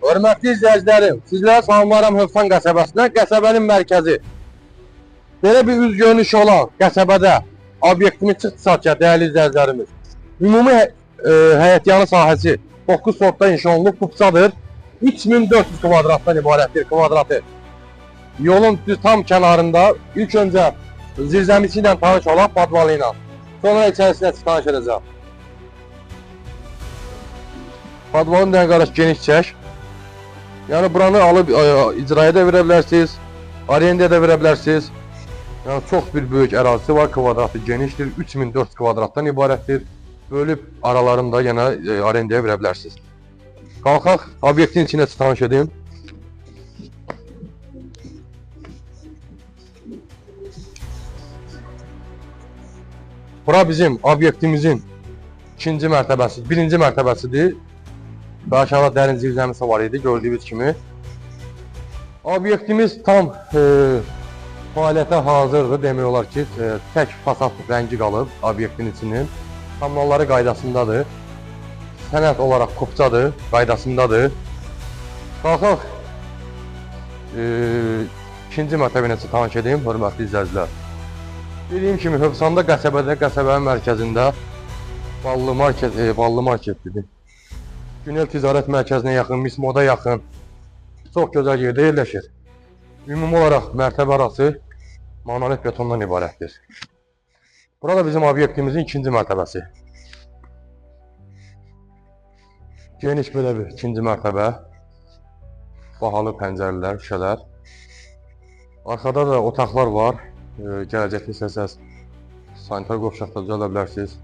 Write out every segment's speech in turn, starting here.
Hörmətli izləyicilərim, sizlərə salamlaram Hövsan qəsəbəsindən, qəsəbənin mərkəzi. Belə bir üz görünüşü olan qəsəbədə obyektimiz çıxdı satışa, dəyərli izləyicilərimiz. Ümumi həyətyanı sahəsi 9 sotda inşa olunub, kupçadır. 3400 kvadratdan ibarətdir kvadratı. Yolun tam kənarında ilk öncə zirzəmisi ilə tanış olan padvalı ilə. Sonra içərisində tanış edəcəm. Padvalın dən qarış geniş çək. Yəni buranı alıb icraya da verə bilərsiniz, arendaya da verə bilərsiniz. Yəni çox bir böyük ərazisi var, kvadratı genişdir, 3400 kvadratdan ibarətdir. Bölüb aralarında yenə arendaya verə bilərsiniz. Qalxaq, obyektin içində tanış edeyim. Bura bizim obyektimizin ikinci mərtəbəsi, birinci mərtəbəsidir. Və aşağıda dərin zirzəmisi var idi, gördüyünüz kimi. Obyektimiz tam fəaliyyətə hazırdır, demək olar ki, tək fasad rəngi qalıb obyektin içinin. Tamamları qaydasındadır. Sənəd olaraq kupçadır, qaydasındadır. Qalxaq, ikinci mərtəbə necə tanış edeyim, hörmətli izləyicilər. Dediyim kimi, Hövsanda qəsəbədə, qəsəbənin mərkəzində Ballı marketdir. Günel ticarət mərkəzinə yaxın, Mismoda yaxın, çox gözəl yerdə yerləşir. Ümumi olaraq mərtəbə arası monolit betondan ibarətdir. Burada bizim obyektimizin ikinci mərtəbəsi. Geniş belə bir ikinci mərtəbə. Bahalı pəncərələr, şüşələr. Arkada da otaqlar var. Gələcəkdə istəsəz sanitar qovşaqda düzəldə bilərsiniz.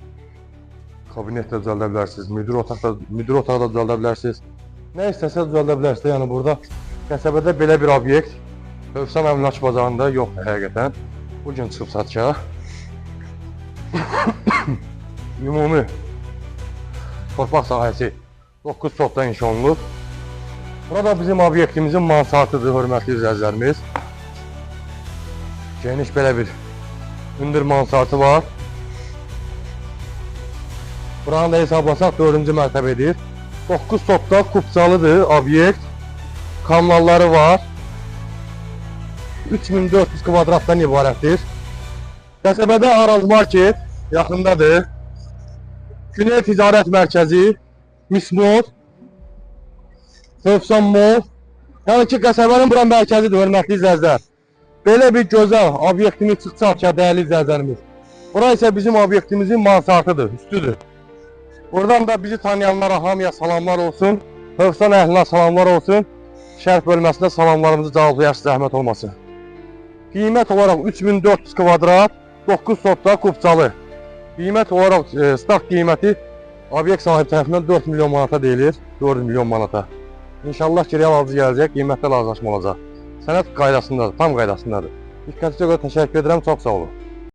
Kabinetdə düzəldə bilərsiniz, müdür otaqda düzəldə bilərsiniz. Nə istəsəz düzəldə bilərsiniz. Yəni burada qəsəbədə belə bir obyekt Hövsan əmlak bazarında yoxdur həqiqətən. Bugün çıxıb satışa. Ümumi torpaq sahəsi 9 sotda inşa olunub. Burada bizim obyektimizin mansardıdır, hörmətli izləyicilərimiz. Geniş belə bir hündür mansardı var. Buranı da hesablasaq 4-cü mərtəbədir. 9 sotda kupçalıdır obyekt. Kanalları var. 3400 kvadratdan ibarətdir. Qəsəbədə Araz Market yaxındadır. Günel ticarət mərkəzi, Mismod, Hövsan Mall. Yəni ki, qəsəbənin bura mərkəzidir, hörmətli izləyicilər. Belə bir gözəl obyektimiz çıxsa atışa, dəyərli izləyicilərimiz. Bura isə bizim obyektimizin mansardıdır, üstüdür. Buradan da bizi tanıyanlara hamıya salamlar olsun. Hövsan əhlinə salamlar olsun. Şərh bölməsində salamlarımızı cavablayarsınız, zəhmət olmasın. Qiymət olaraq 3400 kvadrat, 9 sotda kupçalı. Qiymət olaraq start qiyməti obyekt sahibi tərəfindən 4 milyon manata deyilir. 4 milyon manata. İnşallah ki, real alıcı gələcək, qiymətlə razılaşma olacaq. Sənəd qaydasındadır, tam qaydasındadır. Diqqətinizə görə təşəkkür edirəm, çox sağ olun.